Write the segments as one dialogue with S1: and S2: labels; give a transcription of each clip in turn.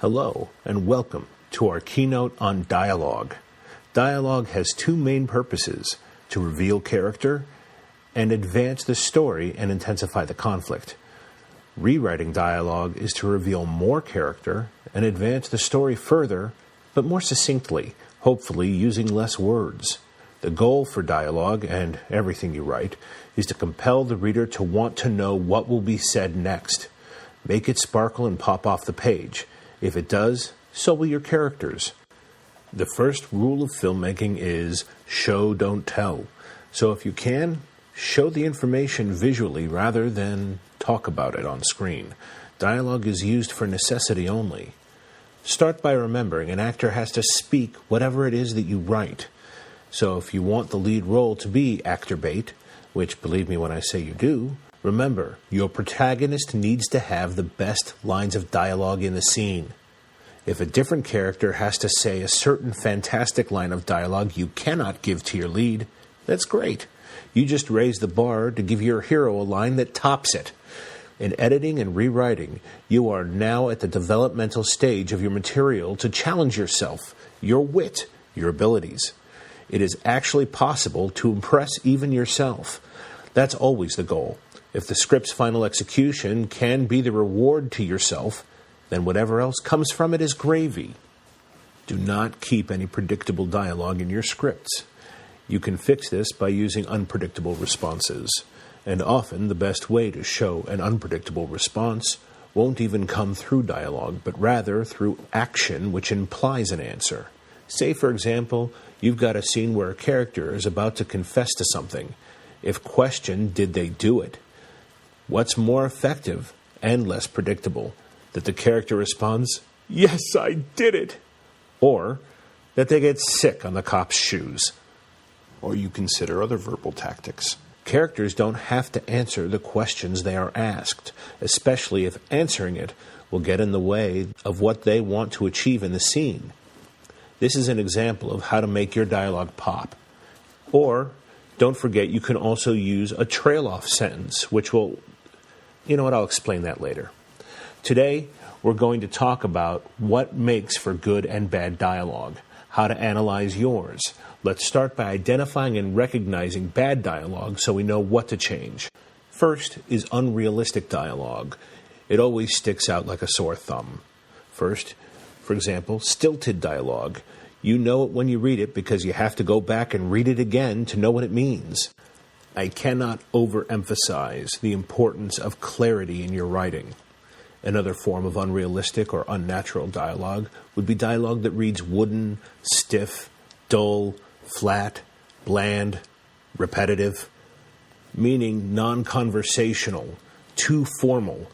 S1: Hello, and welcome to our Keynote on dialogue. Dialogue has two main purposes: to reveal character and advance the story and intensify the conflict. Rewriting dialogue is to reveal more character and advance the story further, but more succinctly, hopefully using less words. The goal for dialogue, and everything you write, is to compel the reader to want to know what will be said next. Make it sparkle and pop off the page. If it does, so will your characters. The first rule of filmmaking is show, don't tell. So if you can, show the information visually rather than talk about it on screen. Dialogue is used for necessity only. Start by remembering an actor has to speak whatever it is that you write. So if you want the lead role to be actor bait, which believe me when I say you do, remember, your protagonist needs to have the best lines of dialogue in the scene. If a different character has to say a certain fantastic line of dialogue you cannot give to your lead, that's great. You just raise the bar to give your hero a line that tops it. In editing and rewriting, you are now at the developmental stage of your material to challenge yourself, your wit, your abilities. It is actually possible to impress even yourself. That's always the goal. If the script's final execution can be the reward to yourself, then whatever else comes from it is gravy. Do not keep any predictable dialogue in your scripts. You can fix this by using unpredictable responses. And often the best way to show an unpredictable response won't even come through dialogue, but rather through action which implies an answer. Say, for example, you've got a scene where a character is about to confess to something. If questioned, did they do it? What's more effective and less predictable? That the character responds, "Yes, I did it," or that they get sick on the cop's shoes. Or you consider other verbal tactics. Characters don't have to answer the questions they are asked, especially if answering it will get in the way of what they want to achieve in the scene. This is an example of how to make your dialogue pop. Or, don't forget, you can also use a trail-off sentence, which will... You know what, I'll explain that later. Today, we're going to talk about what makes for good and bad dialogue, how to analyze yours. Let's start by identifying and recognizing bad dialogue so we know what to change. First is unrealistic dialogue. It always sticks out like a sore thumb. First, for example, stilted dialogue. You know it when you read it because you have to go back and read it again to know what it means. I cannot overemphasize the importance of clarity in your writing. Another form of unrealistic or unnatural dialogue would be dialogue that reads wooden, stiff, dull, flat, bland, repetitive, meaning non-conversational, too formal,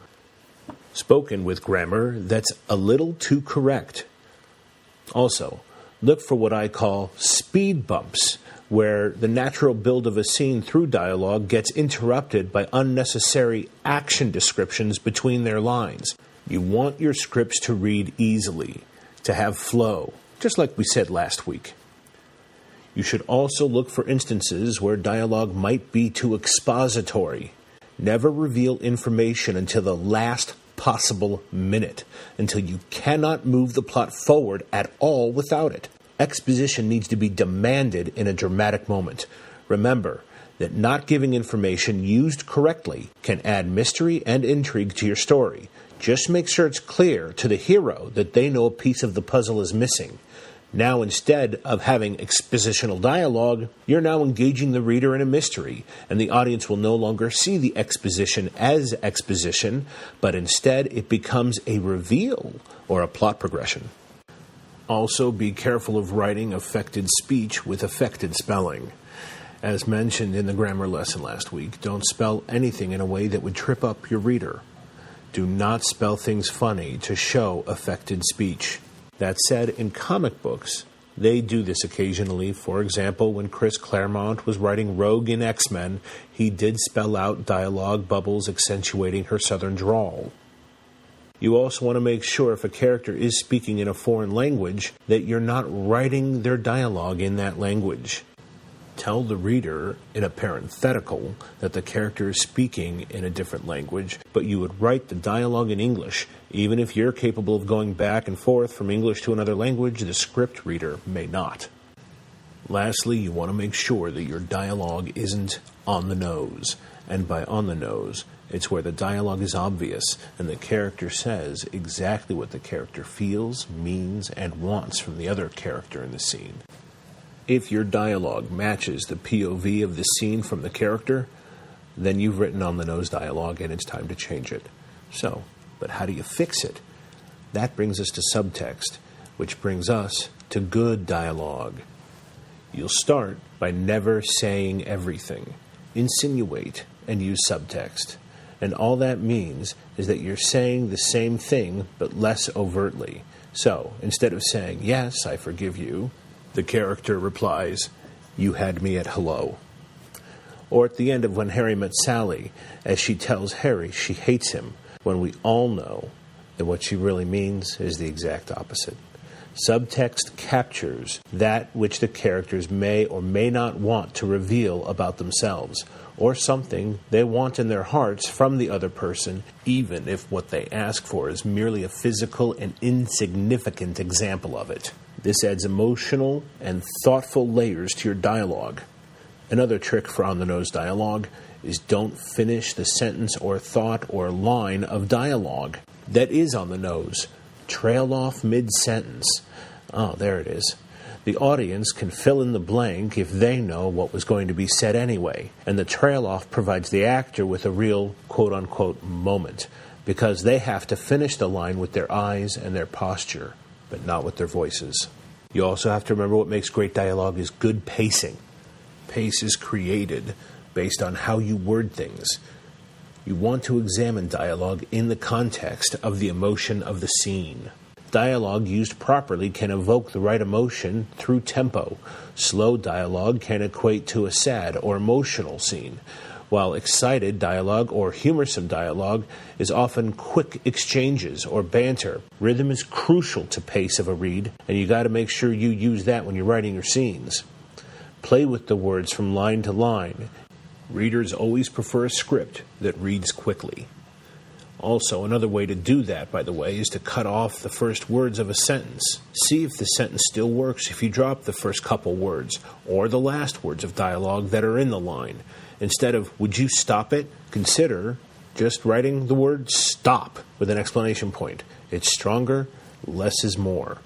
S1: spoken with grammar that's a little too correct. Also, look for what I call speed bumps, where the natural build of a scene through dialogue gets interrupted by unnecessary action descriptions between their lines. You want your scripts to read easily, to have flow, just like we said last week. You should also look for instances where dialogue might be too expository. Never reveal information until the last possible minute, until you cannot move the plot forward at all without it. Exposition needs to be demanded in a dramatic moment. Remember that not giving information used correctly can add mystery and intrigue to your story. Just make sure it's clear to the hero that they know a piece of the puzzle is missing. Now, instead of having expositional dialogue, you're now engaging the reader in a mystery, and the audience will no longer see the exposition as exposition, but instead it becomes a reveal or a plot progression. Also, be careful of writing affected speech with affected spelling. As mentioned in the grammar lesson last week, don't spell anything in a way that would trip up your reader. Do not spell things funny to show affected speech. That said, in comic books, they do this occasionally. For example, when Chris Claremont was writing Rogue in X-Men, he did spell out dialogue bubbles accentuating her southern drawl. You also want to make sure if a character is speaking in a foreign language that you're not writing their dialogue in that language. Tell the reader in a parenthetical that the character is speaking in a different language, but you would write the dialogue in English. Even if you're capable of going back and forth from English to another language, the script reader may not. Lastly, you want to make sure that your dialogue isn't on the nose. And by on the nose, it's where the dialogue is obvious and the character says exactly what the character feels, means, and wants from the other character in the scene. If your dialogue matches the POV of the scene from the character, then you've written on the nose dialogue and it's time to change it. But how do you fix it? That brings us to subtext, which brings us to good dialogue. You'll start by never saying everything. Insinuate and use subtext. And all that means is that you're saying the same thing, but less overtly. So, instead of saying, "Yes, I forgive you," the character replies, "You had me at hello." Or at the end of When Harry Met Sally, as she tells Harry she hates him, when we all know that what she really means is the exact opposite. Subtext captures that which the characters may or may not want to reveal about themselves, or something they want in their hearts from the other person, even if what they ask for is merely a physical and insignificant example of it. This adds emotional and thoughtful layers to your dialogue. Another trick for on-the-nose dialogue is don't finish the sentence or thought or line of dialogue that is on the nose. Trail off mid-sentence. Oh, there it is. The audience can fill in the blank if they know what was going to be said anyway, and the trail off provides the actor with a real quote-unquote moment, because they have to finish the line with their eyes and their posture, but not with their voices. You also have to remember what makes great dialogue is good pacing. Pace is created based on how you word things. You want to examine dialogue in the context of the emotion of the scene. Dialogue used properly can evoke the right emotion through tempo. Slow dialogue can equate to a sad or emotional scene, while excited dialogue or humorsome dialogue is often quick exchanges or banter. Rhythm is crucial to pace of a read, and you got to make sure you use that when you're writing your scenes. Play with the words from line to line. Readers always prefer a script that reads quickly. Also, another way to do that, by the way, is to cut off the first words of a sentence. See if the sentence still works if you drop the first couple words, or the last words of dialogue that are in the line. Instead of, "Would you stop it?" consider just writing the word "stop" with an exclamation point. It's stronger, less is more.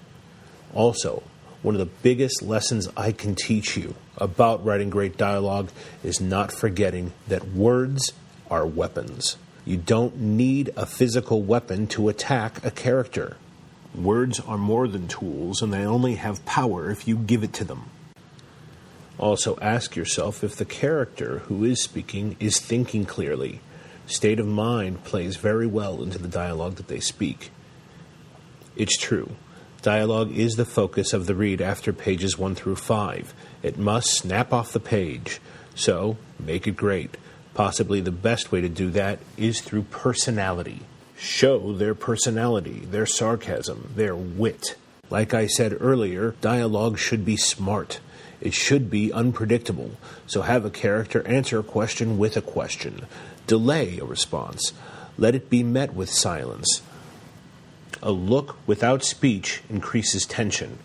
S1: Also, one of the biggest lessons I can teach you about writing great dialogue is not forgetting that words are weapons. You don't need a physical weapon to attack a character. Words are more than tools, and they only have power if you give it to them. Also, ask yourself if the character who is speaking is thinking clearly. State of mind plays very well into the dialogue that they speak. It's true. Dialogue is the focus of the read after pages 1 through 5. It must snap off the page. So, make it great. Possibly the best way to do that is through personality. Show their personality, their sarcasm, their wit. Like I said earlier, dialogue should be smart. It should be unpredictable. So have a character answer a question with a question. Delay a response. Let it be met with silence. A look without speech increases tension.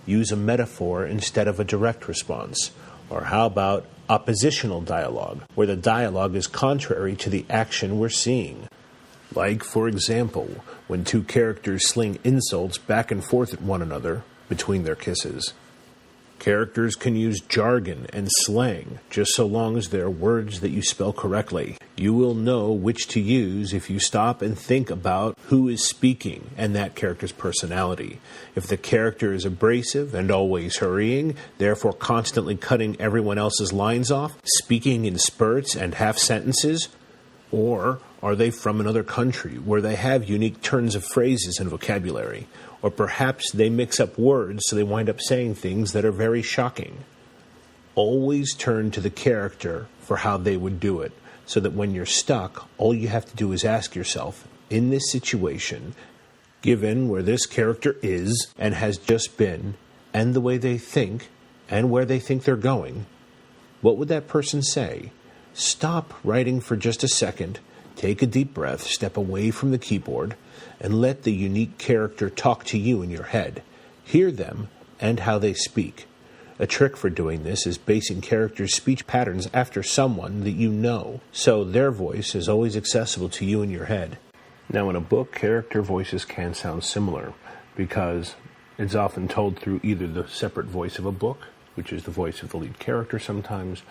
S1: Use a metaphor instead of a direct response. Or how about oppositional dialogue, where the dialogue is contrary to the action we're seeing? Like, for example, when two characters sling insults back and forth at one another between their kisses. Characters can use jargon and slang, just so long as they're words that you spell correctly. You will know which to use if you stop and think about who is speaking and that character's personality. If the character is abrasive and always hurrying, therefore constantly cutting everyone else's lines off, speaking in spurts and half sentences, or are they from another country where they have unique turns of phrases and vocabulary? Or perhaps they mix up words so they wind up saying things that are very shocking. Always turn to the character for how they would do it, so that when you're stuck, all you have to do is ask yourself, in this situation, given where this character is and has just been, and the way they think, and where they think they're going, What would that person say? Stop writing for just a second, take a deep breath, step away from the keyboard, and let the unique character talk to you in your head. Hear them and how they speak. A trick for doing this is basing characters' speech patterns after someone that you know, so their voice is always accessible to you in your head. Now, in a book, character voices can sound similar because it's often told through either the separate voice of a book, which is the voice of the lead character sometimes,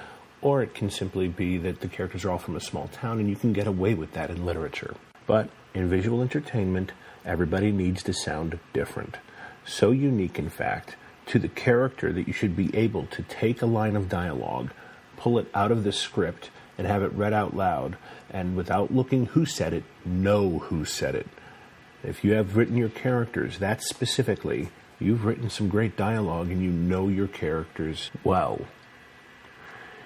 S1: or it can simply be that the characters are all from a small town, and you can get away with that in literature. But in visual entertainment, everybody needs to sound different. So unique, in fact, to the character that you should be able to take a line of dialogue, pull it out of the script, and have it read out loud, and without looking who said it, know who said it. If you have written your characters that specifically, you've written some great dialogue and you know your characters well.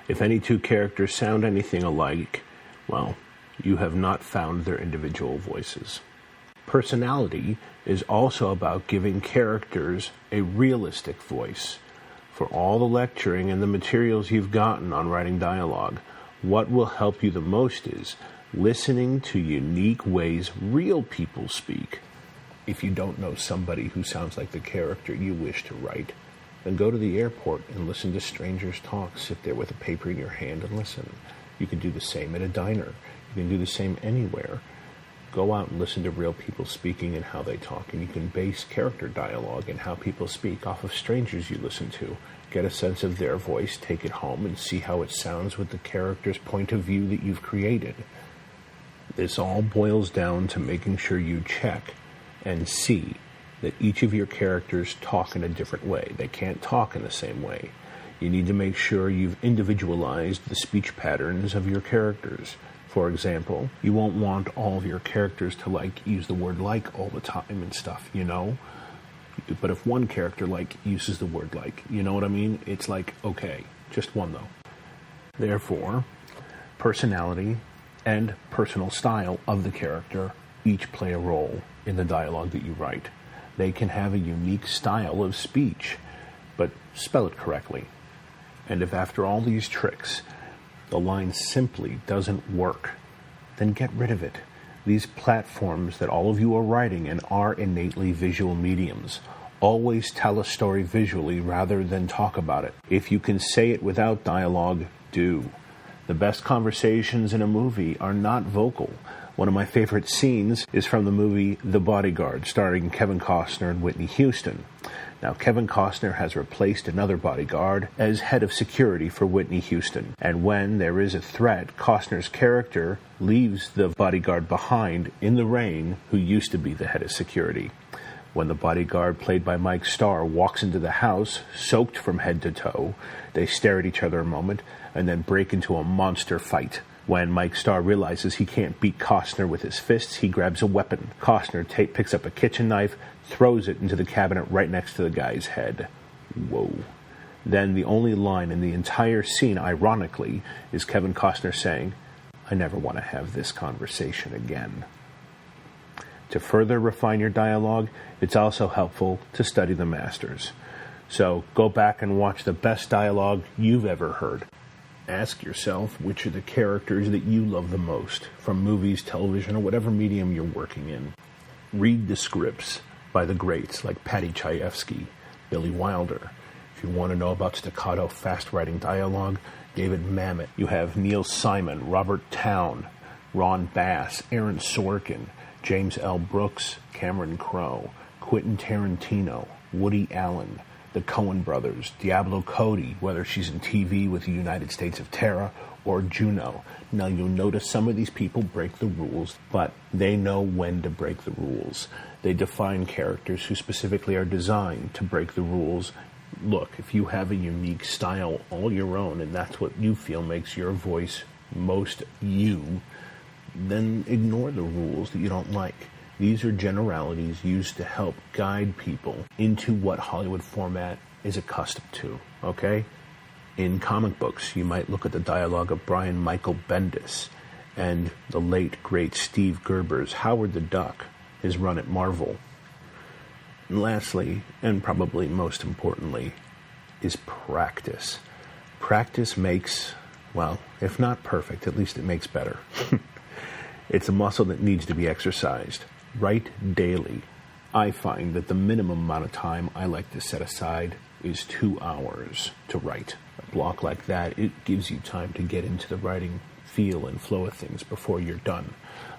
S1: If any two characters sound anything alike, well, you have not found their individual voices. Personality is also about giving characters a realistic voice. For all the lecturing and the materials you've gotten on writing dialogue, what will help you the most is listening to unique ways real people speak. If you don't know somebody who sounds like the character you wish to write, then go to the airport and listen to strangers talk. Sit there with a paper in your hand and listen. You can do the same at a diner. You can do the same anywhere. Go out and listen to real people speaking and how they talk, and you can base character dialogue and how people speak off of strangers you listen to. Get a sense of their voice, take it home, and see how it sounds with the character's point of view that you've created. This all boils down to making sure you check and see that each of your characters talk in a different way. They can't talk in the same way. You need to make sure you've individualized the speech patterns of your characters. For example, you won't want all of your characters to use the word like all the time and stuff, you know? But if one character uses the word like, you know what I mean? It's okay, just one though. Therefore, personality and personal style of the character each play a role in the dialogue that you write. They can have a unique style of speech, but spell it correctly. And if after all these tricks, the line simply doesn't work, then get rid of it. These platforms that all of you are writing in are innately visual mediums. Always tell a story visually rather than talk about it. If you can say it without dialogue, do. The best conversations in a movie are not vocal. One of my favorite scenes is from the movie The Bodyguard, starring Kevin Costner and Whitney Houston. Now, Kevin Costner has replaced another bodyguard as head of security for Whitney Houston. And when there is a threat, Costner's character leaves the bodyguard behind in the rain who used to be the head of security. When the bodyguard, played by Mike Starr, walks into the house, soaked from head to toe, they stare at each other a moment and then break into a monster fight. When Mike Starr realizes he can't beat Costner with his fists, he grabs a weapon. Costner picks up a kitchen knife, throws it into the cabinet right next to the guy's head. Whoa. Then the only line in the entire scene, ironically, is Kevin Costner saying, "I never want to have this conversation again." To further refine your dialogue, it's also helpful to study the masters. So go back and watch the best dialogue you've ever heard. Ask yourself which are the characters that you love the most, from movies, television, or whatever medium you're working in. Read the scripts by the greats like Paddy Chayefsky, Billy Wilder. If you want to know about staccato, fast-writing dialogue, David Mamet. You have Neil Simon, Robert Towne, Ron Bass, Aaron Sorkin, James L. Brooks, Cameron Crowe, Quentin Tarantino, Woody Allen, the Coen brothers, Diablo Cody, whether she's in TV with the United States of Terror, or Juno. Now you'll notice some of these people break the rules, but they know when to break the rules. They define characters who specifically are designed to break the rules. Look, if you have a unique style all your own, and that's what you feel makes your voice most you, then ignore the rules that you don't like. These are generalities used to help guide people into what Hollywood format is accustomed to, okay? In comic books, you might look at the dialogue of Brian Michael Bendis and the late, great Steve Gerber's Howard the Duck, his run at Marvel. And lastly, and probably most importantly, is practice. Practice makes, well, if not perfect, at least it makes better. It's a muscle that needs to be exercised. Write daily. I find that the minimum amount of time I like to set aside is 2 hours to write. A block like that, it gives you time to get into the writing feel and flow of things before you're done.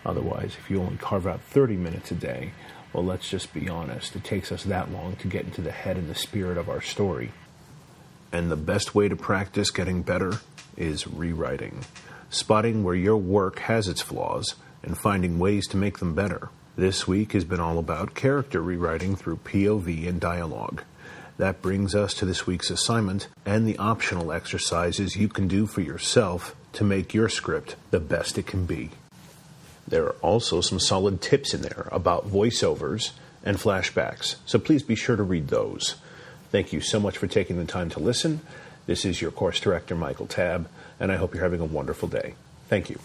S1: Otherwise, if you only carve out 30 minutes a day, well, let's just be honest, it takes us that long to get into the head and the spirit of our story. And the best way to practice getting better is rewriting, spotting where your work has its flaws and finding ways to make them better. This week has been all about character rewriting through POV and dialogue. That brings us to this week's assignment and the optional exercises you can do for yourself to make your script the best it can be. There are also some solid tips in there about voiceovers and flashbacks, so please be sure to read those. Thank you so much for taking the time to listen. This is your course director, Michael Tabb, and I hope you're having a wonderful day. Thank you.